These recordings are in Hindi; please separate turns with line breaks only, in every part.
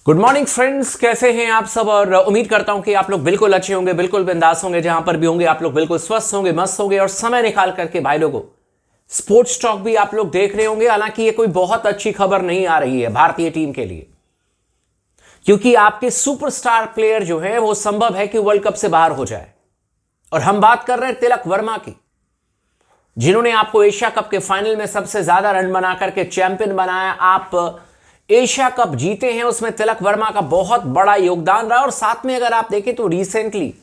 गुड मॉर्निंग फ्रेंड्स, कैसे हैं आप सब। और उम्मीद करता हूं कि आप लोग बिल्कुल अच्छे होंगे, बिल्कुल बिंदास होंगे। जहां पर भी होंगे आप लोग बिल्कुल स्वस्थ होंगे, मस्त होंगे और समय निकाल करके भाई लोगों स्पोर्ट्स टॉक भी आप लोग देख रहे होंगे। हालांकि ये कोई बहुत अच्छी खबर नहीं आ रही है भारतीय टीम के लिए, क्योंकि आपके सुपरस्टार प्लेयर जो है वो संभव है कि वर्ल्ड कप से बाहर हो जाए। और हम बात कर रहे हैं तिलक वर्मा की, जिन्होंने आपको एशिया कप के फाइनल में सबसे ज्यादा रन बना करके चैंपियन बनाया। आप एशिया कप जीते हैं, उसमें तिलक वर्मा का बहुत बड़ा योगदान रहा। और साथ में अगर आप देखें तो रिसेंटली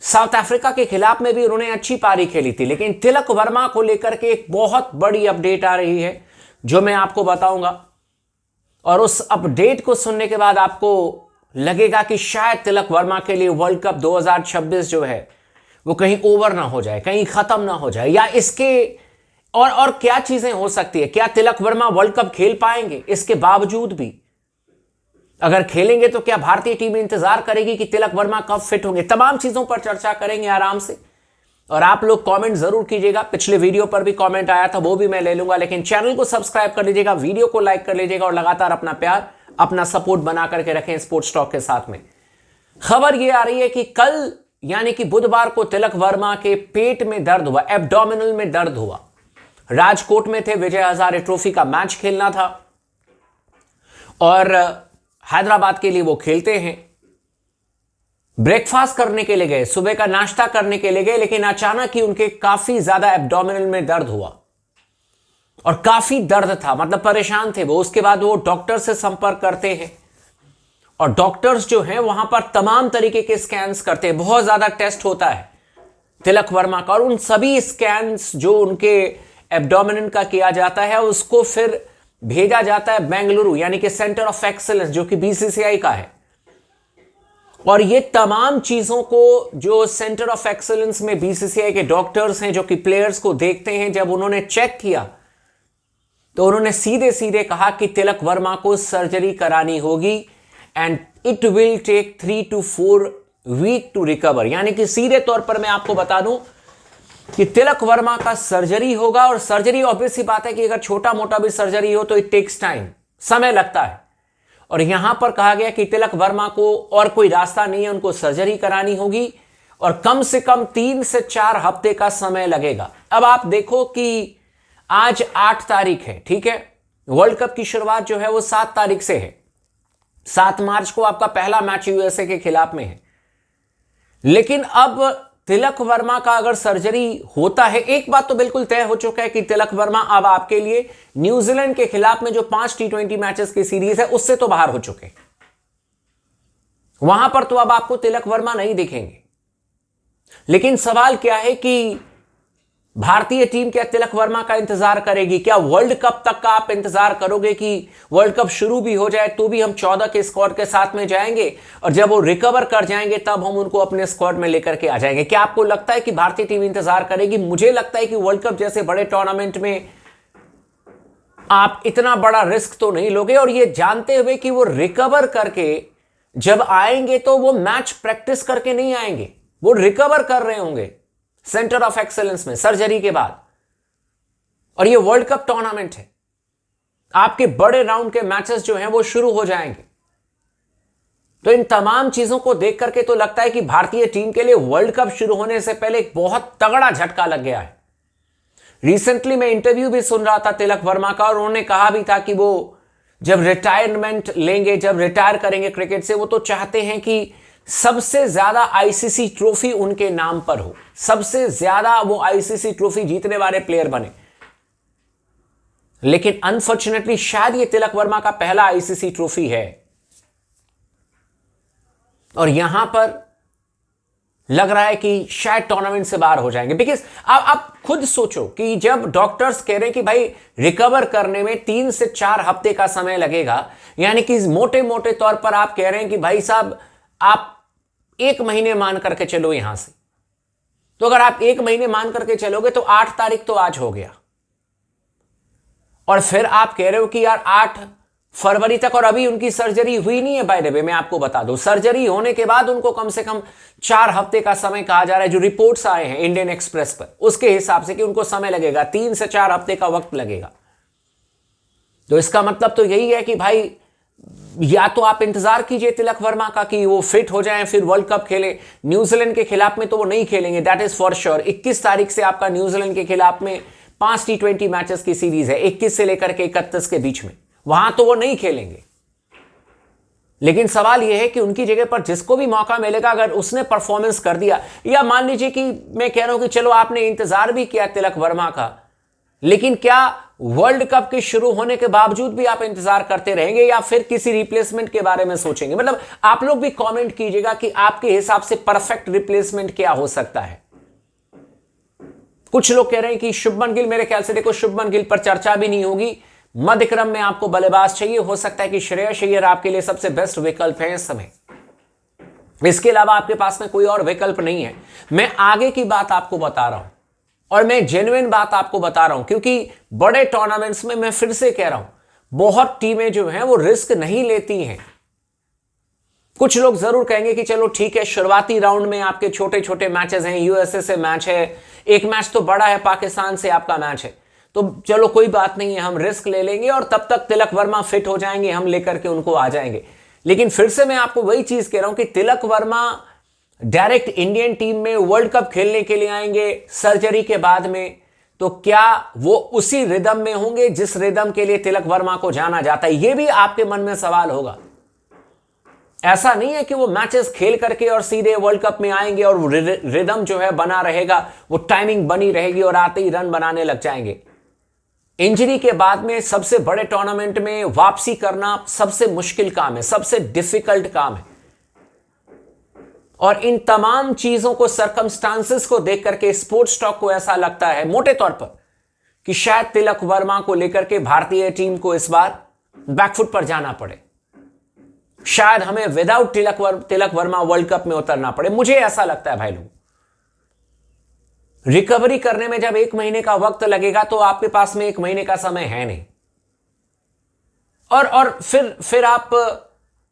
साउथ अफ्रीका के खिलाफ में भी उन्होंने अच्छी पारी खेली थी। लेकिन तिलक वर्मा को लेकर के एक बहुत बड़ी अपडेट आ रही है जो मैं आपको बताऊंगा, और उस अपडेट को सुनने के बाद आपको लगेगा कि शायद तिलक वर्मा के लिए वर्ल्ड कप 2026 जो है वो कहीं ओवर ना हो जाए, कहीं खत्म ना हो जाए, या इसके और क्या चीजें हो सकती है। क्या तिलक वर्मा वर्ल्ड कप खेल पाएंगे? इसके बावजूद भी अगर खेलेंगे तो क्या भारतीय टीम इंतजार करेगी कि तिलक वर्मा कब फिट होंगे? तमाम चीजों पर चर्चा करेंगे आराम से। और आप लोग कमेंट जरूर कीजिएगा। पिछले वीडियो पर भी कमेंट आया था, वो भी मैं ले लूंगा। लेकिन चैनल को सब्सक्राइब कर लीजिएगा, वीडियो को लाइक कर लीजिएगा और लगातार अपना प्यार, अपना सपोर्ट बना करके रखें स्पोर्ट्स टॉक के साथ में। खबर यह आ रही है कि कल यानी कि बुधवार को तिलक वर्मा के पेट में दर्द हुआ, एब्डोमिनल में दर्द हुआ। राजकोट में थे, विजय हजारे ट्रॉफी का मैच खेलना था और हैदराबाद के लिए वो खेलते हैं। ब्रेकफास्ट करने के लिए गए, सुबह का नाश्ता करने के लिए गए, लेकिन अचानक ही उनके काफी ज्यादा एब्डोमिनल में दर्द हुआ और काफी दर्द था, मतलब परेशान थे वो। उसके बाद वो डॉक्टर से संपर्क करते हैं और डॉक्टर्स जो हैं वहां पर तमाम तरीके के स्कैन्स करते हैं। बहुत ज्यादा टेस्ट होता है तिलक वर्मा का, और उन सभी स्कैन्स जो उनके एब्डोमिनल का किया जाता है उसको फिर भेजा जाता है बेंगलुरु, यानी कि सेंटर ऑफ एक्सीलेंस जो कि बीसीसीआई का है। और ये तमाम चीजों को जो सेंटर ऑफ एक्सीलेंस में बीसीसीआई के डॉक्टर्स हैं जो कि प्लेयर्स को देखते हैं, जब उन्होंने चेक किया तो उन्होंने सीधे सीधे कहा कि तिलक वर्मा को सर्जरी करानी होगी and it will take 3 to 4 week to recover. यानी कि सीधे तौर पर मैं आपको बता दूं कि तिलक वर्मा का सर्जरी होगा। और सर्जरी ऑब्वियस सी बात है कि अगर छोटा मोटा भी सर्जरी हो तो इट टेक्स टाइम, समय लगता है। और यहां पर कहा गया कि तिलक वर्मा को और कोई रास्ता नहीं है, उनको सर्जरी करानी होगी और कम से कम 3 से 4 हफ्ते का समय लगेगा। अब आप देखो कि आज 8 तारीख है, ठीक है। वर्ल्ड कप की शुरुआत जो है वो 7 तारीख से है। 7 मार्च को आपका पहला मैच यूएसए के खिलाफ में है। लेकिन अब तिलक वर्मा का अगर सर्जरी होता है, एक बात तो बिल्कुल तय हो चुका है कि तिलक वर्मा अब आपके लिए न्यूजीलैंड के खिलाफ में जो 5 T20 मैचेस की सीरीज है उससे तो बाहर हो चुके। वहां पर तो अब आपको तिलक वर्मा नहीं दिखेंगे। लेकिन सवाल क्या है कि भारतीय टीम क्या तिलक वर्मा का इंतजार करेगी? क्या वर्ल्ड कप तक का आप इंतजार करोगे कि वर्ल्ड कप शुरू भी हो जाए तो भी हम 14 के स्क्वाड के साथ में जाएंगे और जब वो रिकवर कर जाएंगे तब हम उनको अपने स्क्वाड में लेकर के आ जाएंगे? क्या आपको लगता है कि भारतीय टीम इंतजार करेगी? मुझे लगता है कि वर्ल्ड कप जैसे बड़े टूर्नामेंट में आप इतना बड़ा रिस्क तो नहीं लोगे, और ये जानते हुए कि वो रिकवर करके जब आएंगे तो वो मैच प्रैक्टिस करके नहीं आएंगे, वो रिकवर कर रहे होंगे सेंटर ऑफ एक्सेलेंस में सर्जरी के बाद। और ये वर्ल्ड कप टूर्नामेंट है, आपके बड़े राउंड के मैचेस जो हैं वो शुरू हो जाएंगे। तो इन तमाम चीजों को देख करके तो लगता है कि भारतीय टीम के लिए वर्ल्ड कप शुरू होने से पहले एक बहुत तगड़ा झटका लग गया है। रिसेंटली मैं इंटरव्यू भी सुन रहा था तिलक वर्मा का, और उन्होंने कहा भी था कि वो जब रिटायरमेंट लेंगे, जब रिटायर करेंगे क्रिकेट से, वो तो चाहते हैं कि सबसे ज्यादा आईसीसी ट्रॉफी उनके नाम पर हो, सबसे ज्यादा वो आईसीसी ट्रॉफी जीतने वाले प्लेयर बने। लेकिन अनफॉर्चुनेटली शायद ये तिलक वर्मा का पहला आईसीसी ट्रॉफी है, और यहां पर लग रहा है कि शायद टूर्नामेंट से बाहर हो जाएंगे। बिकॉज आप खुद सोचो कि जब डॉक्टर्स कह रहे हैं कि भाई रिकवर करने में 3 से 4 हफ्ते का समय लगेगा, यानी कि मोटे मोटे तौर पर आप कह रहे हैं कि भाई साहब आप 1 महीने मान करके चलो यहां से। तो अगर आप 1 महीने मान करके चलोगे तो 8 तारीख तो आज हो गया, और फिर आप कह रहे हो कि यार 8 फरवरी तक, और अभी उनकी सर्जरी हुई नहीं है। बाय द वे मैं आपको बता दूं, सर्जरी होने के बाद उनको कम से कम 4 हफ्ते का समय कहा जा रहा है। जो रिपोर्ट्स आए हैं इंडियन एक्सप्रेस पर उसके हिसाब से कि उनको समय लगेगा, 3 से 4 हफ्ते का वक्त लगेगा। तो इसका मतलब तो यही है कि भाई या तो आप इंतजार कीजिए तिलक वर्मा का कि वो फिट हो जाएं फिर वर्ल्ड कप खेले। न्यूजीलैंड के खिलाफ में तो वो नहीं खेलेंगे, दैट इज फॉर श्योर। 21 तारीख से आपका न्यूजीलैंड के खिलाफ में 5 T20 मैचेस की सीरीज है, 21 से लेकर के 31 के बीच में, वहां तो वो नहीं खेलेंगे। लेकिन सवाल यह है कि उनकी जगह पर जिसको भी मौका मिलेगा, अगर उसने परफॉर्मेंस कर दिया, या मान लीजिए कि मैं कह रहा हूं कि चलो आपने इंतजार भी किया तिलक वर्मा का, लेकिन क्या वर्ल्ड कप के शुरू होने के बावजूद भी आप इंतजार करते रहेंगे या फिर किसी रिप्लेसमेंट के बारे में सोचेंगे? मतलब आप लोग भी कमेंट कीजिएगा कि आपके हिसाब से परफेक्ट रिप्लेसमेंट क्या हो सकता है। कुछ लोग कह रहे हैं कि शुभमन गिल, मेरे ख्याल से देखो शुभमन गिल पर चर्चा भी नहीं होगी, मध्य क्रम में आपको बल्लेबाज चाहिए, हो सकता है कि श्रेयस अय्यर आपके लिए सबसे बेस्ट विकल्प है इस समय। इसके अलावा आपके पास में कोई और विकल्प नहीं है। मैं आगे की बात आपको बता रहा हूं और मैं जेन्युइन बात आपको बता रहा हूं, क्योंकि बड़े टूर्नामेंट्स में मैं फिर से कह रहा हूं, बहुत टीमें जो हैं वो रिस्क नहीं लेती हैं। कुछ लोग जरूर कहेंगे कि चलो ठीक है, शुरुआती राउंड में आपके छोटे छोटे मैचेस हैं, यूएसए से मैच है, एक मैच तो बड़ा है, पाकिस्तान से आपका मैच है, तो चलो कोई बात नहीं है, हम रिस्क ले लेंगे और तब तक तिलक वर्मा फिट हो जाएंगे, हम लेकर के उनको आ जाएंगे। लेकिन फिर से मैं आपको वही चीज कह रहा हूं कि Tilak Varma direct Indian team में वर्ल्ड कप खेलने के लिए आएंगे सर्जरी के बाद में, तो क्या वो उसी रिदम में होंगे जिस रिदम के लिए तिलक वर्मा को जाना जाता है? यह भी आपके मन में सवाल होगा। ऐसा नहीं है कि वो मैचेस खेल करके और सीधे वर्ल्ड कप में आएंगे और रिदम जो है बना रहेगा, वो टाइमिंग बनी रहेगी और आते ही रन बनाने लग जाएंगे। इंजरी के बाद में सबसे बड़े टूर्नामेंट में वापसी करना सबसे मुश्किल काम है, सबसे डिफिकल्ट काम है। और इन तमाम चीजों को, सर्कमस्टांसेस को देख करके स्पोर्ट्स टॉक को ऐसा लगता है मोटे तौर पर कि शायद तिलक वर्मा को लेकर के भारतीय टीम को इस बार बैकफुट पर जाना पड़े, शायद हमें without Tilak Varma world cup में उतरना पड़े। मुझे ऐसा लगता है भाई लोग, रिकवरी करने में जब 1 महीने का वक्त लगेगा तो आपके पास में 1 महीने का समय है नहीं, और फिर आप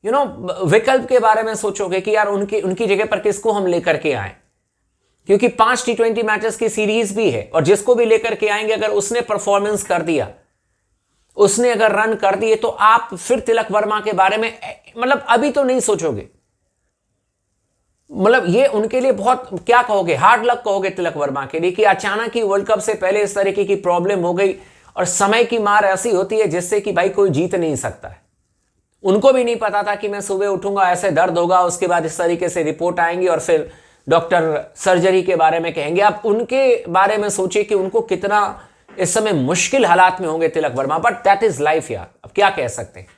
विकल्प के बारे में सोचोगे कि यार उनकी जगह पर किसको हम लेकर के आए, क्योंकि 5 T20 मैचेस की सीरीज भी है, और जिसको भी लेकर के आएंगे अगर उसने परफॉर्मेंस कर दिया, उसने अगर रन कर दिए, तो आप फिर तिलक वर्मा के बारे में मतलब अभी तो नहीं सोचोगे। मतलब ये उनके लिए बहुत, क्या कहोगे, हार्ड लक कहोगे तिलक वर्मा के लिए कि अचानक ही वर्ल्ड कप से पहले इस तरीके की प्रॉब्लम हो गई, और समय की मार ऐसी होती है जिससे कि भाई कोई जीत नहीं सकता है। उनको भी नहीं पता था कि मैं सुबह उठूंगा ऐसे दर्द होगा, उसके बाद इस तरीके से रिपोर्ट आएंगी और फिर डॉक्टर सर्जरी के बारे में कहेंगे। आप उनके बारे में सोचिए कि उनको कितना इस समय मुश्किल हालात में होंगे Tilak Varma, but that is life यार, अब क्या कह सकते हैं।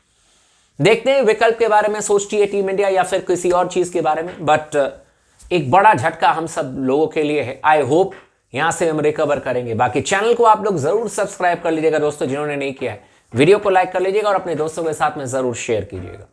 देखते हैं विकल्प के बारे में सोचती है टीम इंडिया या फिर किसी और चीज के बारे में, बट एक बड़ा झटका हम सब लोगों के लिए है। आई होप यहां से हम रिकवर करेंगे। बाकी चैनल को आप लोग जरूर सब्सक्राइब कर लीजिएगा दोस्तों, जिन्होंने नहीं किया है। वीडियो को लाइक कर लीजिएगा और अपने दोस्तों के साथ में जरूर शेयर कीजिएगा।